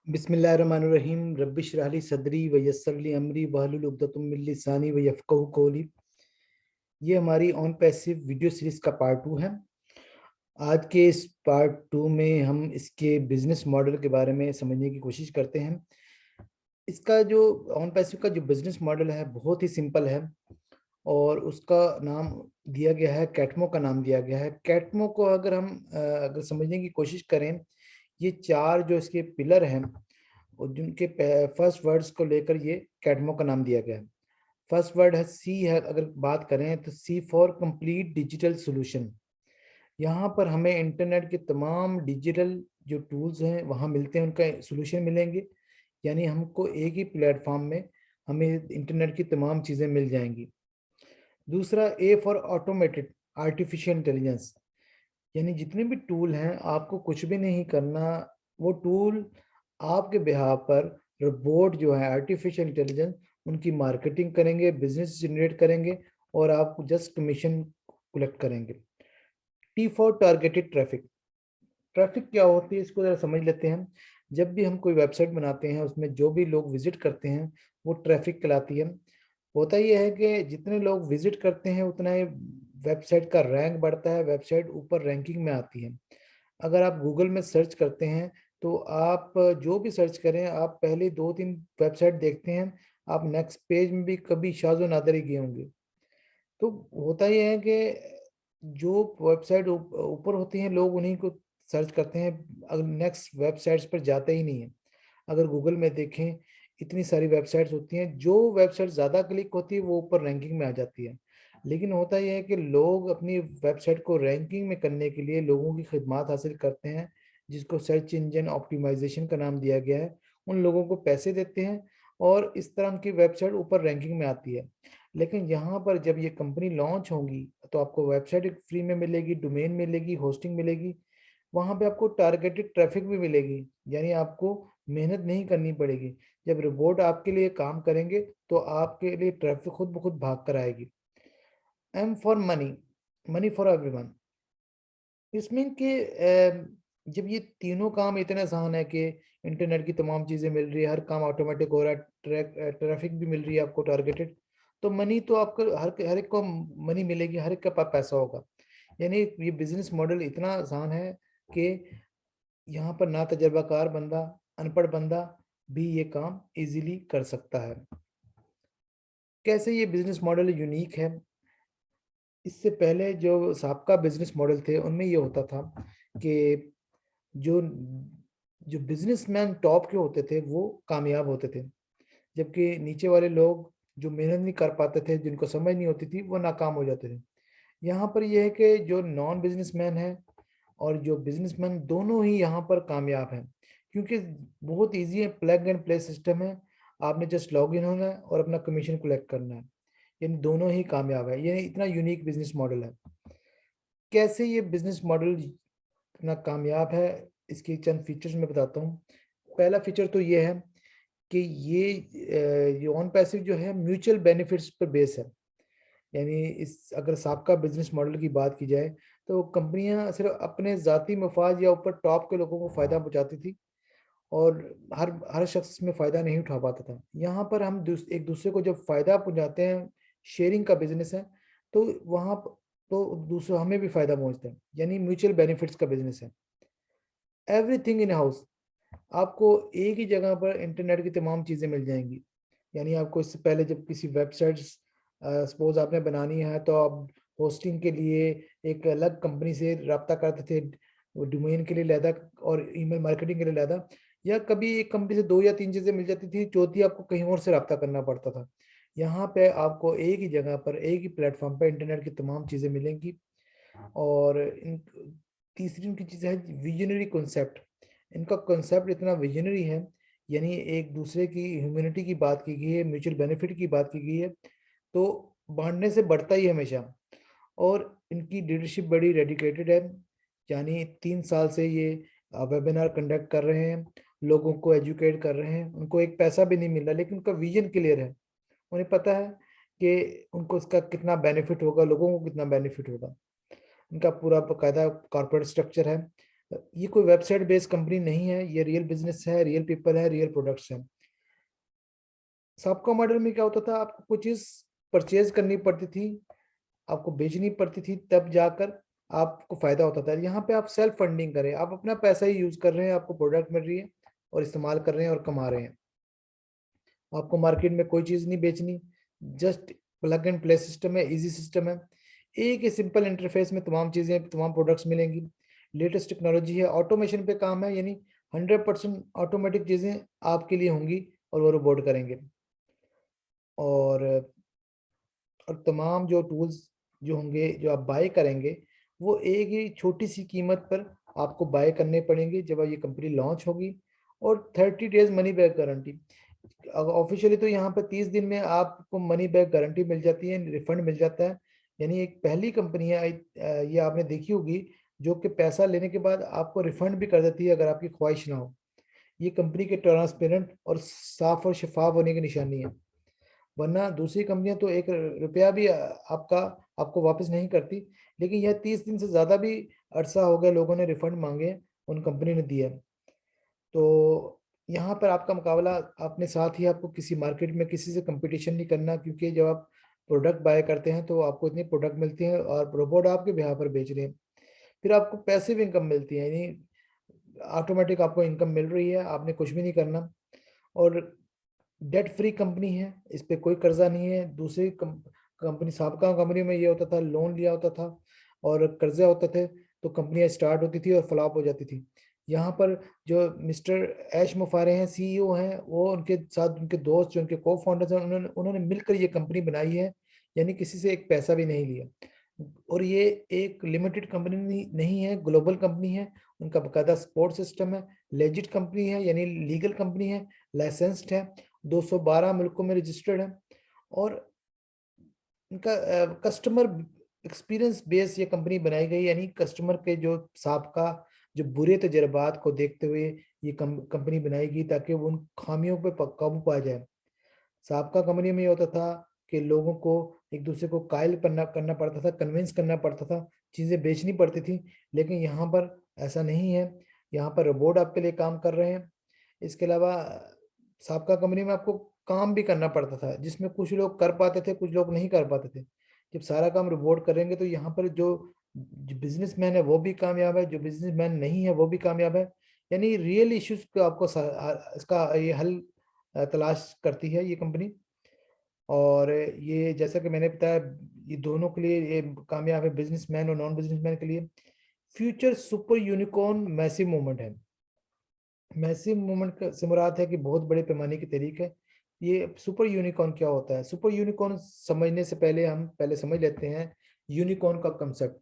बिस्मिल्लाहिर्रहमानिर्रहीम रब्बिश रह ली सदरी व यस्सर ली अमरी वहलुल उक़दतम मिन लिसानी व यफ़क़हू क़ौली। ये हमारी ऑन पैसिव वीडियो सीरीज का पार्ट 2 है। आज के इस पार्ट 2 में हम इसके बिजनेस मॉडल के बारे में समझने की कोशिश करते हैं। इसका जो ऑन पैसिव का जो बिजनेस मॉडल है बहुत ही सिंपल है और उसका नाम दिया गया है, कैटमो का नाम दिया गया है। कैटमो को अगर हम अगर समझने की कोशिश करें, ये 4 जो इसके पिलर हैं और जिनके फर्स्ट वर्ड्स को लेकर ये कैटमो का नाम दिया गया है। फर्स्ट वर्ड है सी है, अगर बात करें तो सी फॉर कंप्लीट डिजिटल सॉल्यूशन। यहाँ पर हमें इंटरनेट के तमाम डिजिटल जो टूल्स हैं वहाँ मिलते हैं, उनका सॉल्यूशन मिलेंगे। यानी हमको एक ही प्लेटफॉर्म में हमें इंटरनेट की तमाम चीज़ें मिल जाएंगी। दूसरा A for automated artificial intelligence, यानी जितने भी टूल हैं आपको कुछ भी नहीं करना, वो टूल आपके बिहाफ पर रोबोट जो है आर्टिफिशियल इंटेलिजेंस उनकी मार्केटिंग करेंगे, बिजनेस जनरेट करेंगे और आपको जस्ट कमीशन कलेक्ट करेंगे। T for targeted traffic. Traffic क्या होती है इसको जरा समझ लेते हैं। जब भी हम कोई वेबसाइट बनाते हैं उसमें जो भी लोग विजिट करते हैं वो ट्रैफिक कहलाती है। होता यह है कि जितने लोग विजिट करते हैं उतना ही वेबसाइट का रैंक बढ़ता है, वेबसाइट ऊपर रैंकिंग में आती है। अगर आप गूगल में सर्च करते हैं तो आप जो भी सर्च करें, आप पहले 2-3 वेबसाइट देखते हैं, आप नेक्स्ट पेज में भी कभी शाज़ो नादर ही गए होंगे। तो होता ये है कि जो वेबसाइट ऊपर होती हैं लोग उन्हीं को सर्च करते हैं, नेक्स्ट वेबसाइट्स पर जाते ही नहीं है। अगर गूगल में देखें इतनी सारी वेबसाइट्स होती हैं, जो वेबसाइट ज़्यादा क्लिक होती है वो ऊपर रैंकिंग में आ जाती है। लेकिन होता यह है कि लोग अपनी वेबसाइट को रैंकिंग में करने के लिए लोगों की खिदमत हासिल करते हैं, जिसको सर्च इंजन ऑप्टिमाइजेशन का नाम दिया गया है। उन लोगों को पैसे देते हैं और इस तरह उनकी वेबसाइट ऊपर रैंकिंग में आती है। लेकिन यहाँ पर जब ये कंपनी लॉन्च होंगी तो आपको वेबसाइट फ्री में मिलेगी, डोमेन मिलेगी, होस्टिंग मिलेगी, वहाँ पे आपको टारगेटेड ट्रैफिक भी मिलेगी, यानी आपको मेहनत नहीं करनी पड़ेगी। जब रोबोट आपके लिए काम करेंगे तो आपके लिए ट्रैफिक खुद ब खुद भाग कर आएगी। Aim for money, money for everyone. इसमें कि जब ये तीनों काम इतने आसान है कि इंटरनेट की तमाम चीज़ें मिल रही है, हर काम ऑटोमेटिक हो रहा है, ट्रैफिक भी मिल रही है आपको टारगेटेड, तो मनी तो आपको हर हर एक को मनी मिलेगी, हर एक के पास पैसा होगा। यानी ये बिजनेस मॉडल इतना आसान है कि यहाँ पर ना तजर्बाकार बंदा, अनपढ़ बंदा भी ये काम इजीली कर सकता है। कैसे ये बिजनेस मॉडल यूनिक है? इससे पहले जो साबका बिजनेस मॉडल थे उनमें ये होता था कि जो जो बिजनेसमैन टॉप के होते थे वो कामयाब होते थे, जबकि नीचे वाले लोग जो मेहनत नहीं कर पाते थे, जिनको समझ नहीं होती थी, वो नाकाम हो जाते थे। यहाँ पर यह है कि जो नॉन बिजनेसमैन है और जो बिजनेसमैन दोनों ही यहाँ पर कामयाब हैं, क्योंकि बहुत इजी है, प्लग एंड प्ले सिस्टम है। आपने जस्ट लॉग इन होना है और अपना कमीशन कलेक्ट करना है, यानी दोनों ही कामयाब है। ये इतना यूनिक बिजनेस मॉडल है। कैसे ये बिजनेस मॉडल इतना कामयाब है, इसके चंद फीचर्स मैं बताता हूँ। पहला फीचर तो ये है कि ये ऑन पैसिव जो है म्यूचुअल बेनिफिट्स पर बेस है। यानी इस अगर साबका बिजनेस मॉडल की बात की जाए तो कंपनियां सिर्फ अपने ज़ाती मफाद या ऊपर टॉप के लोगों को फ़ायदा पहुंचाती थी और हर हर शख्स इसमें फ़ायदा नहीं उठा पाता था। यहाँ पर हम एक दूसरे को जब फ़ायदा पहुंचाते हैं, शेयरिंग का बिजनेस है, तो वहाँ तो दूसरा हमें भी फ़ायदा पहुंचता है, यानी म्यूचुअल बेनिफिट्स का बिजनेस है। एवरीथिंग इन हाउस, आपको एक ही जगह पर इंटरनेट की तमाम चीज़ें मिल जाएंगी। यानी आपको इससे पहले जब किसी वेबसाइट्स सपोज आपने बनानी है तो आप होस्टिंग के लिए एक अलग कंपनी से रब्ता करते थे, वो डोमेन के लिए अलहदा और ईमेल मार्केटिंग के लिए अलहदा, या कभी एक कंपनी से 2 या 3 चीज़ें मिल जाती थी, चौथी आपको कहीं और से रब्ता करना पड़ता था। यहाँ पे आपको एक ही जगह पर, एक ही प्लेटफॉर्म पे इंटरनेट की तमाम चीज़ें मिलेंगी। और तीसरी उनकी चीज़ है विजनरी कॉन्सेप्ट। इनका कॉन्सेप्ट इतना विजनरी है, यानी एक दूसरे की ह्यूमैनिटी की बात की गई है, म्यूचुअल बेनिफिट की बात की गई है, तो बांटने से बढ़ता ही हमेशा। और इनकी लीडरशिप बड़ी डेडिकेटेड है, यानी 3 साल से ये वेबिनार कंडक्ट कर रहे हैं, लोगों को एजुकेट कर रहे हैं, उनको एक पैसा भी नहीं मिल रहा, लेकिन उनका विजन क्लियर है। उन्हें पता है कि उनको इसका कितना बेनिफिट होगा, लोगों को कितना बेनिफिट होगा। इनका पूरा बाकायदा कॉर्पोरेट स्ट्रक्चर है, ये कोई वेबसाइट बेस्ड कंपनी नहीं है, ये रियल बिजनेस है, रियल पीपल है, रियल प्रोडक्ट्स है। सबका मॉडल में क्या होता था, आपको कुछ चीज परचेज करनी पड़ती थी, आपको बेचनी पड़ती थी, तब जाकर आपको फायदा होता था। यहाँ पे आप सेल्फ फंडिंग करें, आप अपना पैसा ही यूज कर रहे हैं, आपको प्रोडक्ट मिल रही है और इस्तेमाल कर रहे हैं और कमा रहे हैं। आपको मार्केट में कोई चीज नहीं बेचनी, just plug and play system है, इजी सिस्टम है, एक ही सिंपल इंटरफेस में तमाम चीजें, तमाम प्रोडक्ट्स मिलेंगी। लेटेस्ट टेक्नोलॉजी है, ऑटोमेशन पे काम है, यानी 100% ऑटोमेटिक चीजें आपके लिए होंगी और वो रोबोट करेंगे। और तमाम जो टूल्स जो होंगे, जो आप बाय करेंगे, वो एक ही छोटी सी कीमत पर आपको बाय करने पड़ेंगे जब ये कंपनी लॉन्च होगी। और 30 days money back guarantee, officially तो यहाँ पे 30 दिन में आपको मनी बैक गारंटी मिल जाती है, रिफंड मिल जाता है। यानी एक पहली कंपनी है, ये आपने देखी होगी, जो कि पैसा लेने के बाद आपको रिफंड भी कर देती है अगर आपकी ख्वाहिश ना हो। ये कंपनी के ट्रांसपेरेंट और साफ और शफाफ होने की निशानी है। वरना दूसरी कंपनियां तो 1 रुपया भी आपको वापस नहीं करती, लेकिन यह 30 दिन से ज्यादा भी अरसा हो गया लोगों ने रिफंड मांगे, उन कंपनी ने दिया है। तो यहाँ पर आपका मुकाबला अपने साथ ही, आपको किसी मार्केट में किसी से कंपटीशन नहीं करना, क्योंकि जब आप प्रोडक्ट बाय करते हैं तो आपको इतनी प्रोडक्ट मिलती है और रोबोट आपके बिहार पर बेच रहे हैं। फिर आपको पैसिव इनकम मिलती है, यानी ऑटोमेटिक आपको इनकम मिल रही है, आपने कुछ भी नहीं करना। और डेट फ्री कंपनी है, इस पे कोई कर्जा नहीं है। दूसरी कंपनी, साबका कंपनी में ये होता था, लोन लिया होता था और कर्जे होते थे, तो कंपनियां स्टार्ट होती थी और फ्लॉप हो जाती थी। यहाँ पर जो मिस्टर ऐश मुफारे हैं, सीईओ हैं, वो उनके साथ उनके दोस्त जो उनके को फाउंडर्स हैं, उन्होंने उन्होंने मिलकर ये कंपनी बनाई है, यानी किसी से एक पैसा भी नहीं लिया। और ये एक लिमिटेड कंपनी नहीं है, ग्लोबल कंपनी है। उनका बकायदा सपोर्ट सिस्टम है, लेजिट कंपनी है, यानी लीगल कंपनी है, लाइसेंस्ड है, 212 मुल्कों में रजिस्टर्ड है। और इनका कस्टमर एक्सपीरियंस बेस ये कंपनी बनाई गई, यानी कस्टमर के जो साबका जो बुरे तजर्बात को देखते हुए ये कंपनी बनाई गई, ताकि वो उन खामियों पे काबू पाया जाए। साबका कंपनी में ये होता था कि लोगों को एक दूसरे को कायल करना पड़ता था, कन्विंस करना पड़ता था, चीजें बेचनी पड़ती थी। लेकिन यहाँ पर ऐसा नहीं है, यहाँ पर रोबोट आपके लिए काम कर रहे हैं। इसके अलावा साबका कंपनी में आपको काम भी करना पड़ता था, जिसमें कुछ लोग कर पाते थे, कुछ लोग नहीं कर पाते थे। जब सारा काम रोबोट करेंगे तो यहाँ पर जो बिजनेसमैन है वो भी कामयाब है, जो बिजनेसमैन नहीं है वो भी कामयाब है। यानी रियल इश्यूज को आपको इसका ये हल तलाश करती है ये कंपनी। और ये जैसा कि मैंने बताया, ये दोनों के लिए ये कामयाब है, बिजनेसमैन और नॉन बिजनेसमैन के लिए। Future super unicorn massive movement है। मैसिव मूवमेंट से मुराद है कि बहुत बड़े पैमाने की तहरीक है। ये सुपर यूनिकॉर्न क्या होता है? सुपर यूनिकॉर्न समझने से पहले हम पहले समझ लेते हैं यूनिकॉर्न का कंसेप्ट।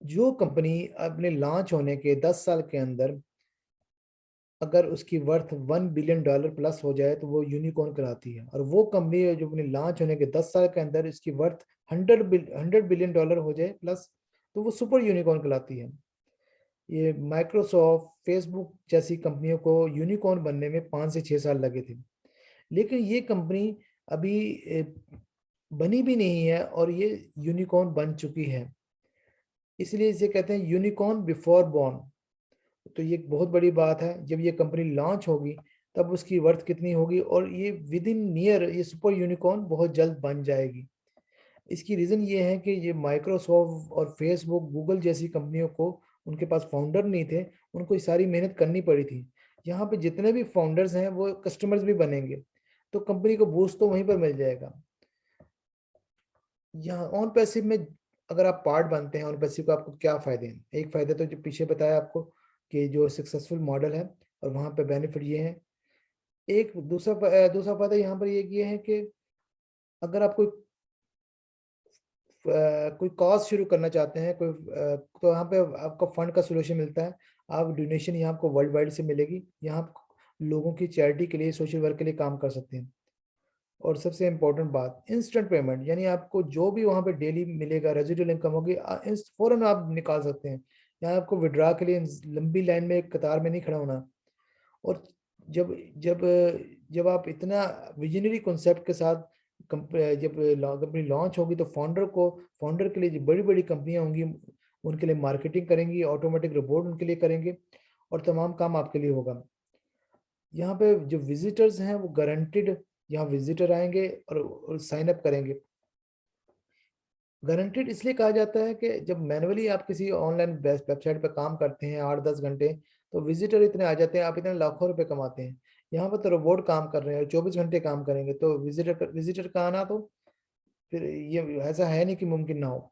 जो कंपनी अपने लॉन्च होने के 10 साल के अंदर अगर उसकी वर्थ $1 बिलियन प्लस हो जाए तो वो यूनिकॉर्न कहलाती है। और वो कंपनी जो अपने लॉन्च होने के 10 साल के अंदर इसकी वर्थ $100 बिलियन हो जाए प्लस, तो वो सुपर यूनिकॉर्न कहलाती है। ये माइक्रोसॉफ्ट, फेसबुक जैसी कंपनियों को यूनिकॉर्न बनने में 5 से 6 साल लगे थे, लेकिन ये कंपनी अभी बनी भी नहीं है और ये यूनिकॉर्न बन चुकी है। इसलिए इसे कहते हैं यूनिकॉर्न बिफोर बॉर्न। तो ये एक बहुत बड़ी बात है, जब ये कंपनी लॉन्च होगी तब उसकी वर्थ कितनी होगी, और ये विद इन नियर ये सुपर यूनिकॉर्न बहुत जल्द बन जाएगी। इसकी रीज़न ये है कि ये माइक्रोसॉफ्ट और फेसबुक, गूगल जैसी कंपनियों को उनके पास फाउंडर नहीं थे, उनको ये सारी मेहनत करनी पड़ी थी। यहाँ पे जितने भी फाउंडर्स हैं वो कस्टमर्स भी बनेंगे, तो कंपनी को बूस्ट तो वहीं पर मिल जाएगा। यहाँ ऑन पैसिव में अगर आप पार्ट बनते हैं ऑन पैसिव का, आपको क्या फायदे हैं? एक फायदा तो जो पीछे बताया आपको कि जो सक्सेसफुल मॉडल है, और वहाँ पे बेनिफिट ये है। एक दूसरा फायदा यहाँ पर ये है कि अगर आप कोई कॉज शुरू करना चाहते हैं, तो यहाँ पे आपको फंड का सोल्यूशन मिलता है। आप डोनेशन यहाँ आपको वर्ल्ड वाइड से मिलेगी, यहाँ आप लोगों की चैरिटी के लिए, सोशल वर्क के लिए काम कर सकते हैं। और सबसे इम्पोर्टेंट बात, इंस्टेंट पेमेंट, यानी आपको जो भी वहाँ पे डेली मिलेगा, रेजिडुअल इनकम होगी, फौरन आप निकाल सकते हैं। यहाँ आपको विड्रा के लिए लंबी लाइन में, एक कतार में नहीं खड़ा होना। और जब जब जब आप इतना विजनरी कॉन्सेप्ट के साथ जब कंपनी लॉन्च होगी, तो फाउंडर के लिए जो बड़ी बड़ी कंपनियां होंगी उनके लिए मार्केटिंग करेंगी, ऑटोमेटिक रिपोर्ट उनके लिए करेंगे और तमाम काम आपके लिए होगा। यहाँ पे जो विजिटर्स हैं वो गारंटेड यहाँ विजिटर आएंगे और साइन अप करेंगे। गारंटेड इसलिए कहा जाता है कि जब मैनुअली आप किसी ऑनलाइन वेबसाइट पर काम करते हैं 8-10 घंटे, तो विजिटर इतने आ जाते हैं, आप इतने लाखों रुपए कमाते हैं। यहाँ पर तो रोबोट काम कर रहे हैं, 24 घंटे काम करेंगे, तो विजिटर का आना तो फिर ये ऐसा है नहीं कि मुमकिन ना हो।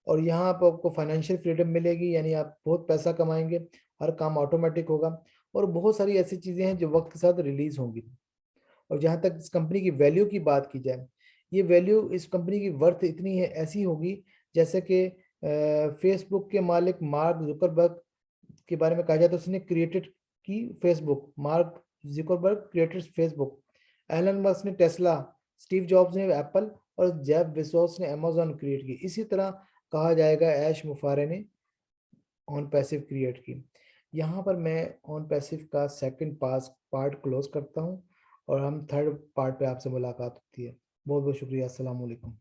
और यहाँ आप आपको फाइनेंशियल फ्रीडम मिलेगी, यानी आप बहुत पैसा कमाएंगे, हर काम ऑटोमेटिक होगा और बहुत सारी ऐसी चीज़ें हैं जो वक्त के साथ रिलीज होंगी। और जहाँ तक इस कंपनी की वैल्यू की बात की जाए, ये वैल्यू इस कंपनी की वर्थ इतनी है ऐसी होगी जैसे कि फेसबुक के मालिक मार्क जुकरबर्ग के बारे में कहा जाता है, उसने क्रिएटेड की Facebook. Mark Zuckerberg created Facebook, Elon Musk ने टेस्ला, स्टीव जॉब्स ने एप्पल और जेफ बेजोस ने अमेज़न क्रिएट की। इसी तरह कहा जाएगा ऐश मुफारे ने ऑन पैसिव क्रिएट की। यहाँ पर मैं ऑन पैसिव का सेकंड पार्ट क्लोज करता हूँ और हम थर्ड पार्ट पे आपसे मुलाकात होती है। बहुत बहुत शुक्रिया। अस्सलाम वालेकुम।